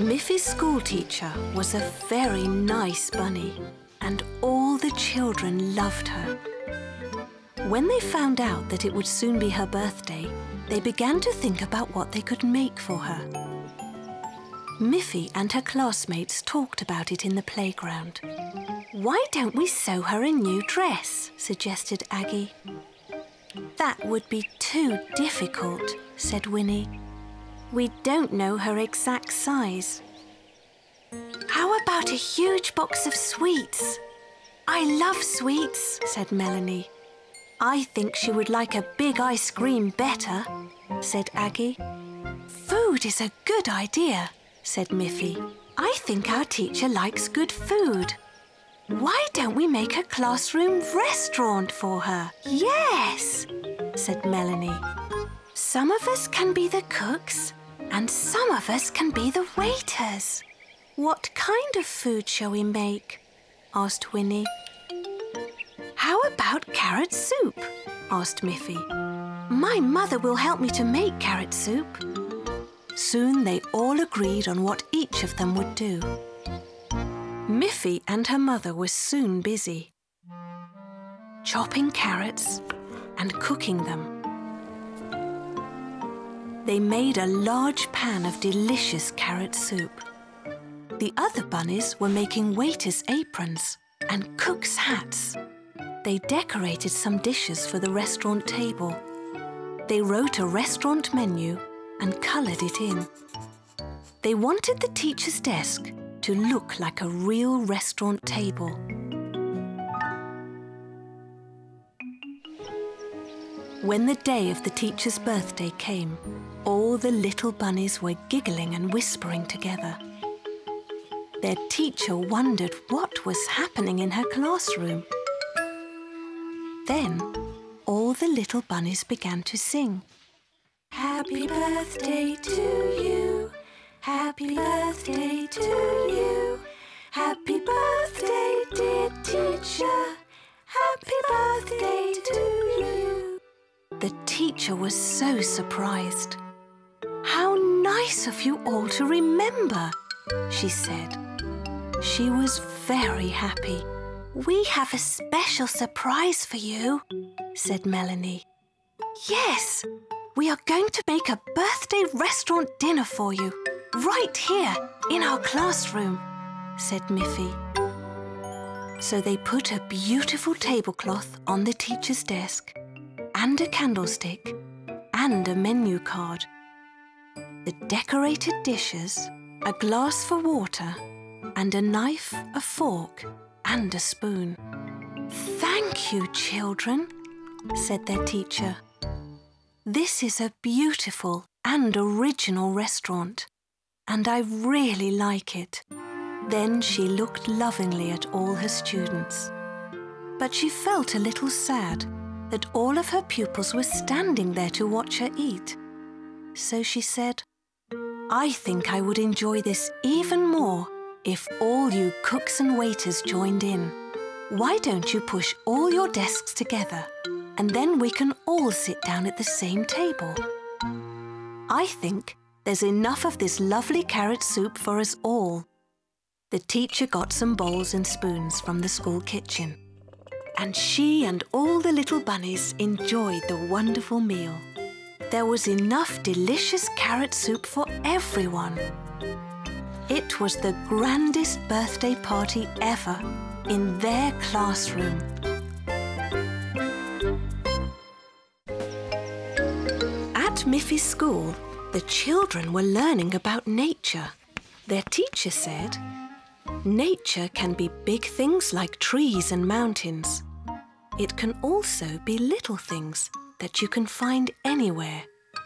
Miffy's schoolteacher was a very nice bunny, and all the children loved her. When they found out that it would soon be her birthday, they began to think about what they could make for her. Miffy and her classmates talked about it in the playground. "Why don't we sew her a new dress?" suggested Aggie. "That would be too difficult," said Winnie. "We don't know her exact size." "How about a huge box of sweets?" "I love sweets," said Melanie. "I think she would like a big ice cream better," said Aggie. "Food is a good idea," said Miffy. "I think our teacher likes good food. Why don't we make a classroom restaurant for her?" "Yes," said Melanie. "Some of us can be the cooks and some of us can be the waiters." "What kind of food shall we make?" asked Winnie. "How about carrot soup?" asked Miffy. "My mother will help me to make carrot soup." Soon they all agreed on what each of them would do. Miffy and her mother were soon busy, chopping carrots and cooking them. They made a large pan of delicious carrot soup. The other bunnies were making waiters' aprons and cooks' hats. They decorated some dishes for the restaurant table. They wrote a restaurant menu and coloured it in. They wanted the teacher's desk to look like a real restaurant table. When the day of the teacher's birthday came, all the little bunnies were giggling and whispering together. Their teacher wondered what was happening in her classroom. Then, all the little bunnies began to sing. "Happy birthday to you, happy birthday to you, happy birthday, dear teacher, happy birthday to you." The teacher was so surprised. "How nice of you all to remember," she said. She was very happy. "We have a special surprise for you," said Melanie. "Yes, we are going to make a birthday restaurant dinner for you, right here in our classroom," said Miffy. So they put a beautiful tablecloth on the teacher's desk, and a candlestick, and a menu card. The decorated dishes, a glass for water, and a knife, a fork, and a spoon. "Thank you, children," said their teacher. "This is a beautiful and original restaurant, and I really like it." Then she looked lovingly at all her students. But she felt a little sad that all of her pupils were standing there to watch her eat. So she said, "I think I would enjoy this even more if all you cooks and waiters joined in. Why don't you push all your desks together and then we can all sit down at the same table? I think there's enough of this lovely carrot soup for us all." The teacher got some bowls and spoons from the school kitchen, and she and all the little bunnies enjoyed the wonderful meal. There was enough delicious carrot soup for everyone. It was the grandest birthday party ever in their classroom. At Miffy's school, the children were learning about nature. Their teacher said, "Nature can be big things like trees and mountains. It can also be little things that you can find anywhere,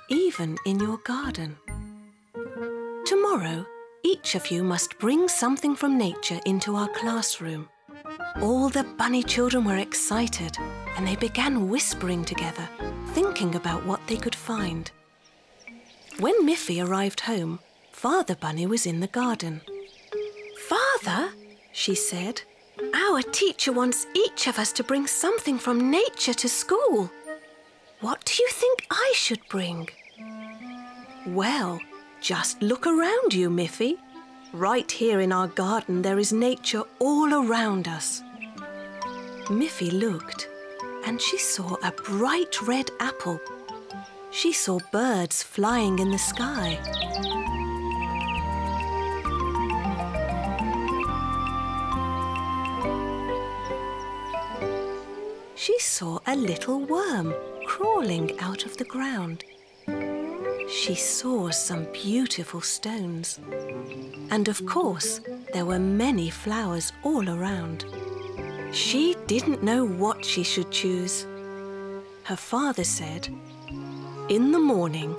even in your garden. Tomorrow, each of you must bring something from nature into our classroom." All the bunny children were excited and they began whispering together, thinking about what they could find. When Miffy arrived home, Father Bunny was in the garden. "Father," she said, "our teacher wants each of us to bring something from nature to school. What do you think I should bring?" "Well, just look around you, Miffy," Right here in our garden there is nature all around us. Miffy looked and she saw a bright red apple. She saw birds flying in the sky. She saw a little worm crawling out of the ground. She saw some beautiful stones. And of course, there were many flowers all around. She didn't know what she should choose. Her father said, "In the morning,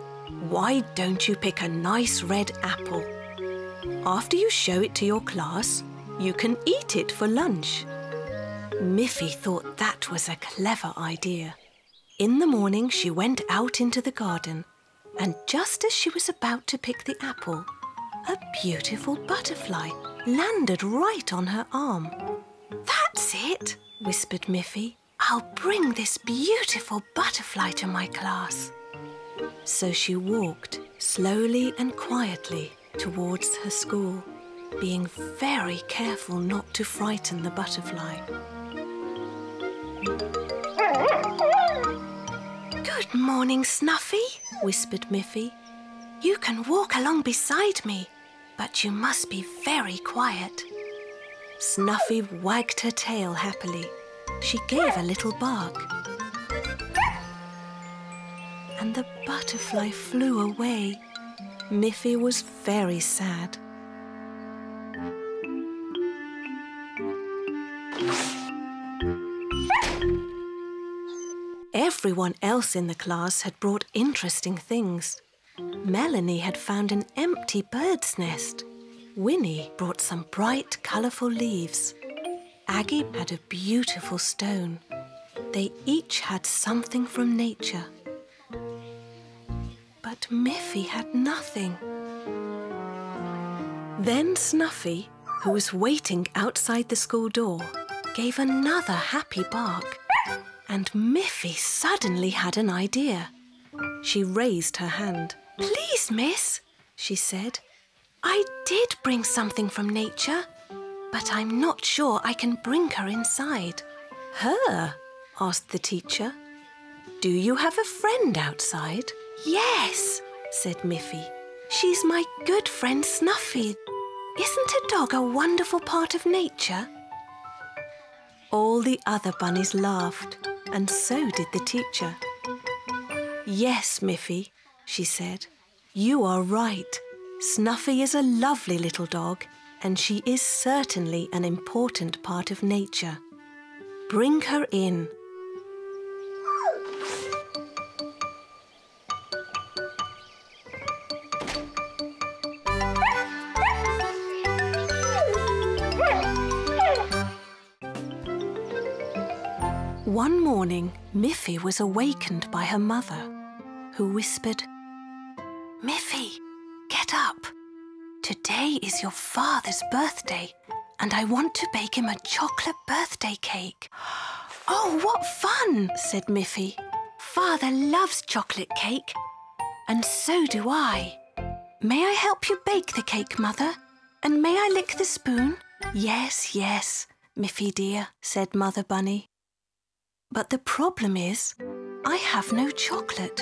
why don't you pick a nice red apple? After you show it to your class, you can eat it for lunch." Miffy thought that was a clever idea. In the morning, she went out into the garden, and just as she was about to pick the apple, a beautiful butterfly landed right on her arm. "That's it," whispered Miffy. "I'll bring this beautiful butterfly to my class." So she walked slowly and quietly towards her school, being very careful not to frighten the butterfly. "Good morning, Snuffy," whispered Miffy. "You can walk along beside me, but you must be very quiet." Snuffy wagged her tail happily. She gave a little bark. And the butterfly flew away. Miffy was very sad. Everyone else in the class had brought interesting things. Melanie had found an empty bird's nest. Winnie brought some bright, colourful leaves. Aggie had a beautiful stone. They each had something from nature. But Miffy had nothing. Then Snuffy, who was waiting outside the school door, gave another happy bark. And Miffy suddenly had an idea. She raised her hand. "Please, miss," she said. "I did bring something from nature, but I'm not sure I can bring her inside." "Her?" asked the teacher. "Do you have a friend outside?" "Yes," said Miffy. "She's my good friend Snuffy. Isn't a dog a wonderful part of nature?" All the other bunnies laughed, and so did the teacher. "Yes, Miffy," she said. "You are right. Snuffy is a lovely little dog, and she is certainly an important part of nature. Bring her in." One morning, Miffy was awakened by her mother, who whispered, "Miffy, get up. Today is your father's birthday, and I want to bake him a chocolate birthday cake." "Oh, what fun!" said Miffy. "Father loves chocolate cake, and so do I. May I help you bake the cake, Mother? And may I lick the spoon?" "Yes, yes, Miffy dear," said Mother Bunny. "But the problem is, I have no chocolate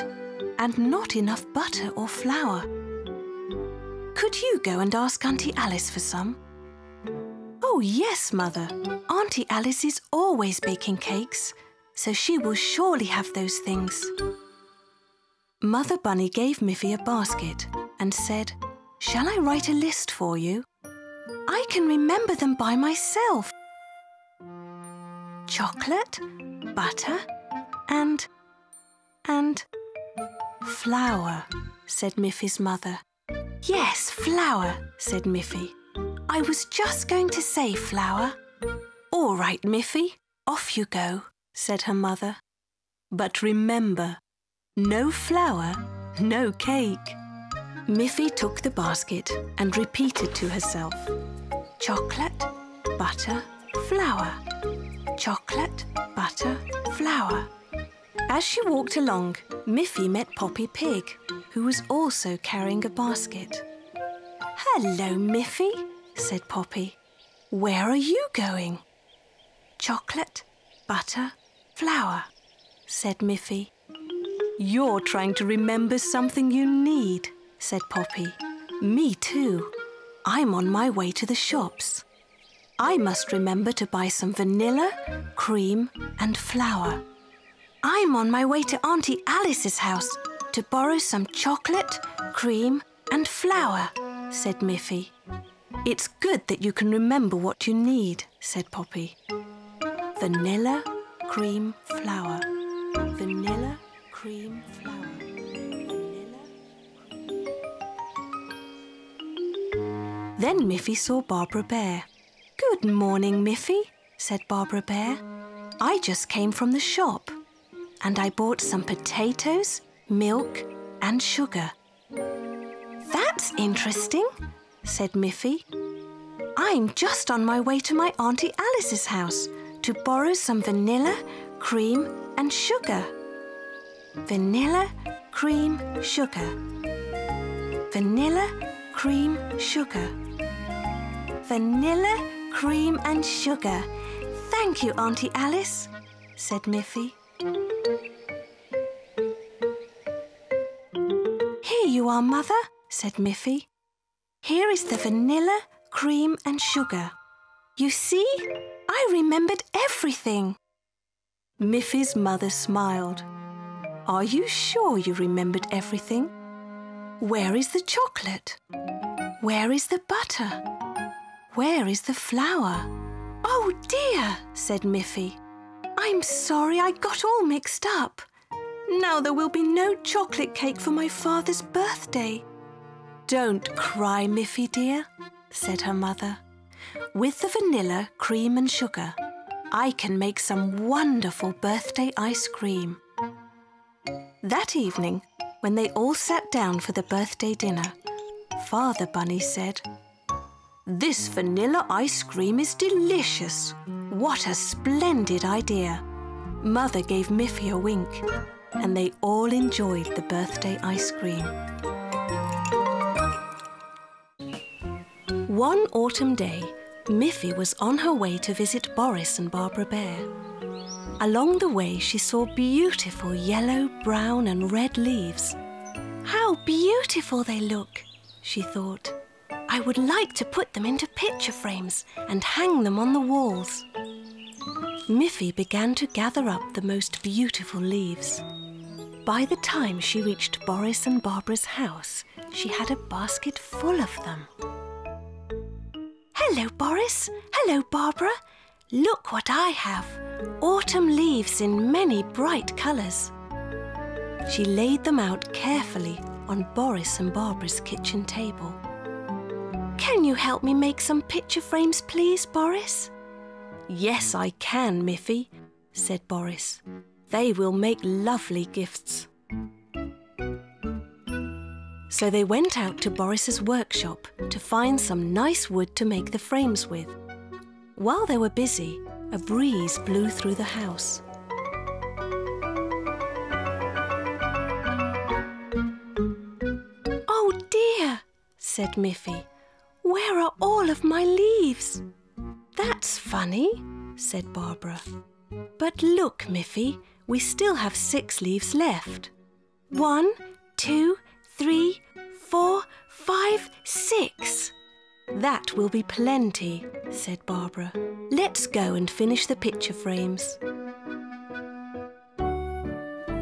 and not enough butter or flour. Could you go and ask Auntie Alice for some?" "Oh, yes, Mother. Auntie Alice is always baking cakes, so she will surely have those things." Mother Bunny gave Miffy a basket and said, "Shall I write a list for you? I can remember them by myself. Chocolate, butter, and flour," said Miffy's mother. "Yes, flour," said Miffy. "I was just going to say flour." "All right, Miffy, off you go," said her mother. "But remember, no flour, no cake." Miffy took the basket and repeated to herself, "Chocolate, butter, flour. Chocolate, butter, flour." As she walked along, Miffy met Poppy Pig, who was also carrying a basket. Hello, Miffy, said Poppy. Where are you going? Chocolate, butter, flour, said Miffy. You're trying to remember something you need, said Poppy. Me too. I'm on my way to the shops. I must remember to buy some vanilla, cream and flour. I'm on my way to Auntie Alice's house to borrow some chocolate, cream and flour, said Miffy. It's good that you can remember what you need, said Poppy. Vanilla, cream, flour. Vanilla, cream, flour. Vanilla. Then Miffy saw Barbara Bear. Good morning, Miffy, said Barbara Bear. I just came from the shop and I bought some potatoes, milk and sugar. That's interesting, said Miffy. I'm just on my way to my Auntie Alice's house to borrow some vanilla, cream and sugar. Vanilla, cream, sugar. Vanilla, cream, sugar. Vanilla, cream and sugar. Thank you, Auntie Alice, said Miffy. Here you are, Mother, said Miffy. Here is the vanilla, cream and sugar. You see, I remembered everything. Miffy's mother smiled. Are you sure you remembered everything? Where is the chocolate? Where is the butter? Where is the flour? Oh dear, said Miffy. I'm sorry I got all mixed up. Now there will be no chocolate cake for my father's birthday. Don't cry, Miffy dear, said her mother. With the vanilla, cream and sugar, I can make some wonderful birthday ice cream. That evening, when they all sat down for the birthday dinner, Father Bunny said, "This vanilla ice cream is delicious. What a splendid idea." Mother gave Miffy a wink, and they all enjoyed the birthday ice cream. One autumn day, Miffy was on her way to visit Boris and Barbara Bear. Along the way, she saw beautiful yellow, brown and red leaves. How beautiful they look, she thought. I would like to put them into picture frames and hang them on the walls. Miffy began to gather up the most beautiful leaves. By the time she reached Boris and Barbara's house, she had a basket full of them. Hello, Boris. Hello, Barbara. Look what I have. Autumn leaves in many bright colours. She laid them out carefully on Boris and Barbara's kitchen table. Can you help me make some picture frames, please, Boris? Yes, I can, Miffy, said Boris. They will make lovely gifts. So they went out to Boris's workshop to find some nice wood to make the frames with. While they were busy, a breeze blew through the house. Oh dear, said Miffy. Where are all of my leaves? That's funny, said Barbara. But look, Miffy, we still have 6 leaves left. 1, 2, 3, 4, 5, 6. That will be plenty, said Barbara. Let's go and finish the picture frames.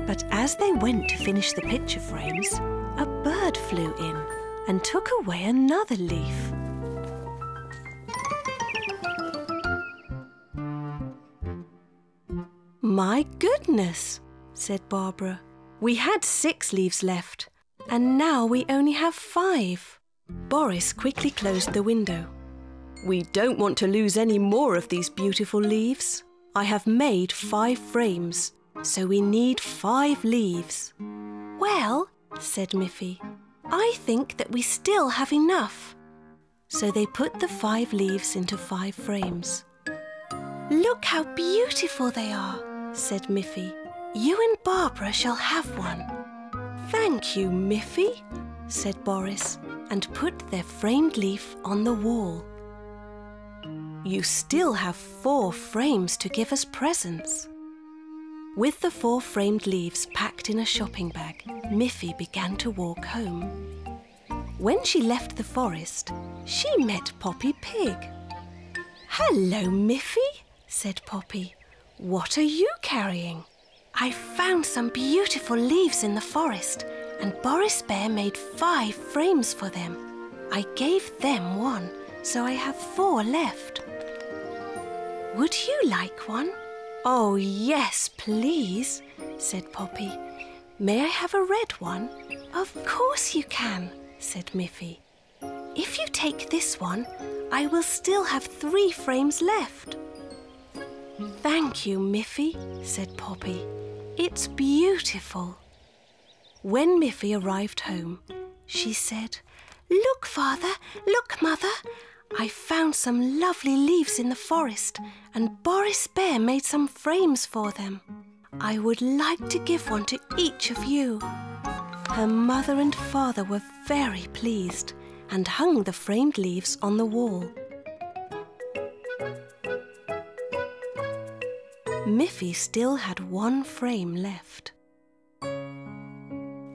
But as they went to finish the picture frames, a bird flew in and took away another leaf. My goodness, said Barbara. We had 6 leaves left, and now we only have 5. Boris quickly closed the window. We don't want to lose any more of these beautiful leaves. I have made 5 frames, so we need 5 leaves. Well, said Miffy, I think that we still have enough. So they put the 5 leaves into 5 frames. Look how beautiful they are, said Miffy. You and Barbara shall have one. Thank you, Miffy, said Boris, and put their framed leaf on the wall. You still have 4 frames to give as presents. With the 4 framed leaves packed in a shopping bag, Miffy began to walk home. When she left the forest, she met Poppy Pig. "Hello, Miffy," said Poppy. "What are you carrying?" "I found some beautiful leaves in the forest, and Boris Bear made 5 frames for them. I gave them 1, so I have 4 left." "Would you like one?" "Oh, yes, please," said Poppy. "May I have a red one?" "Of course you can," said Miffy. "If you take this one, I will still have 3 frames left." "Thank you, Miffy," said Poppy. "It's beautiful." When Miffy arrived home, she said, "Look, Father, look, Mother. I found some lovely leaves in the forest, and Boris Bear made some frames for them. I would like to give one to each of you." Her mother and father were very pleased and hung the framed leaves on the wall. Miffy still had 1 frame left.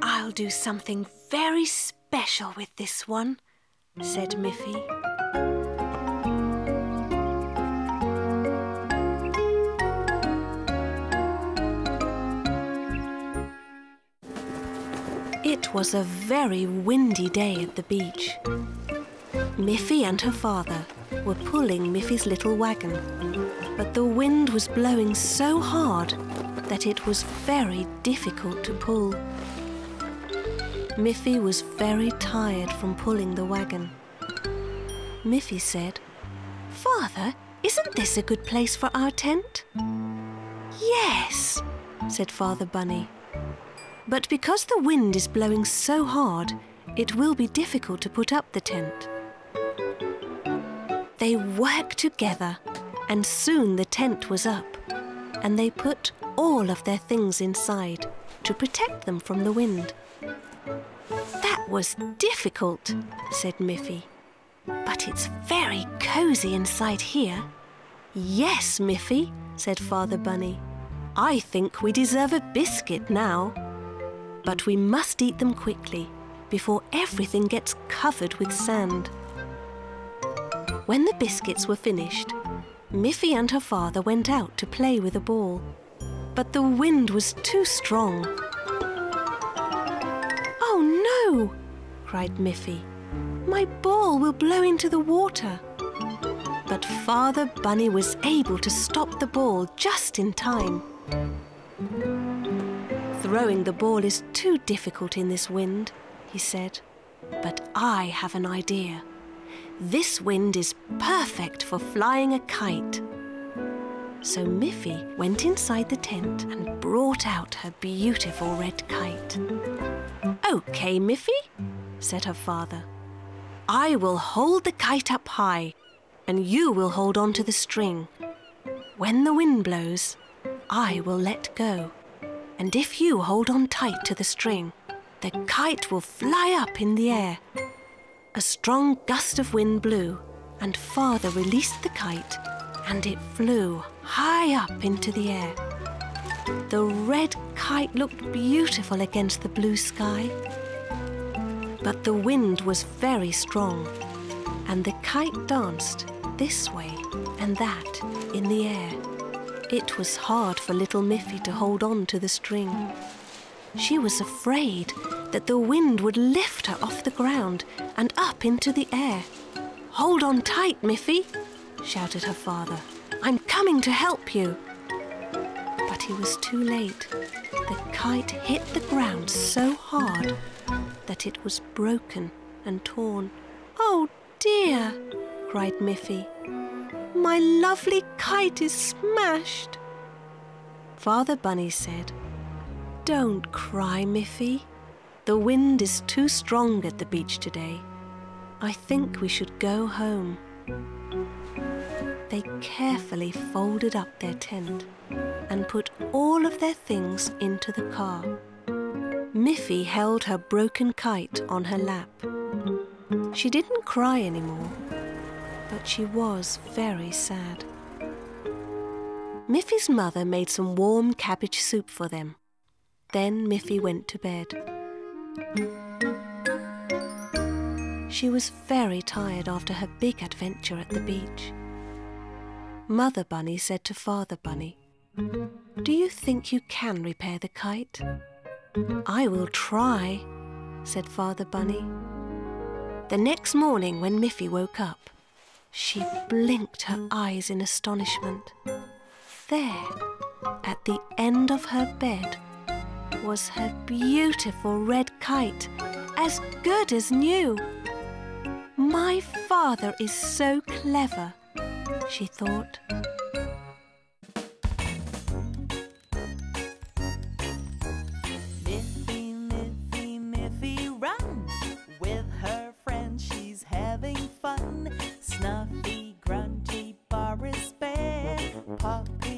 "I'll do something very special with this one," said Miffy. It was a very windy day at the beach. Miffy and her father were pulling Miffy's little wagon, but the wind was blowing so hard that it was very difficult to pull. Miffy was very tired from pulling the wagon. Miffy said, "Father, isn't this a good place for our tent?" "Yes," said Father Bunny. "But because the wind is blowing so hard, it will be difficult to put up the tent." They worked together, and soon the tent was up, and they put all of their things inside to protect them from the wind. "That was difficult," said Miffy. "But it's very cosy inside here." "Yes, Miffy," said Father Bunny. "I think we deserve a biscuit now. But we must eat them quickly before everything gets covered with sand." When the biscuits were finished, Miffy and her father went out to play with a ball. But the wind was too strong. "Oh no!" cried Miffy. "My ball will blow into the water." But Father Bunny was able to stop the ball just in time. "Throwing the ball is too difficult in this wind," he said. "But I have an idea. This wind is perfect for flying a kite." So Miffy went inside the tent and brought out her beautiful red kite. "Okay, Miffy," said her father. "I will hold the kite up high, and you will hold on to the string. When the wind blows, I will let go. And if you hold on tight to the string, the kite will fly up in the air." A strong gust of wind blew, and Father released the kite, and it flew high up into the air. The red kite looked beautiful against the blue sky. But the wind was very strong, and the kite danced this way and that in the air. It was hard for little Miffy to hold on to the string. She was afraid that the wind would lift her off the ground and up into the air. "Hold on tight, Miffy," shouted her father. "I'm coming to help you." But he was too late. The kite hit the ground so hard that it was broken and torn. "Oh dear," cried Miffy. "My lovely kite is smashed." Father Bunny said, "Don't cry, Miffy. The wind is too strong at the beach today. I think we should go home." They carefully folded up their tent and put all of their things into the car. Miffy held her broken kite on her lap. She didn't cry anymore, but she was very sad. Miffy's mother made some warm cabbage soup for them. Then Miffy went to bed. She was very tired after her big adventure at the beach. Mother Bunny said to Father Bunny, "Do you think you can repair the kite?" "I will try," said Father Bunny. The next morning when Miffy woke up, she blinked her eyes in astonishment. There, at the end of her bed, was her beautiful red kite, as good as new. "My father is so clever," she thought. Miffy, Miffy, Miffy, run! With her friends she's having fun. Snuffy, grunty, Boris Bear, Poppy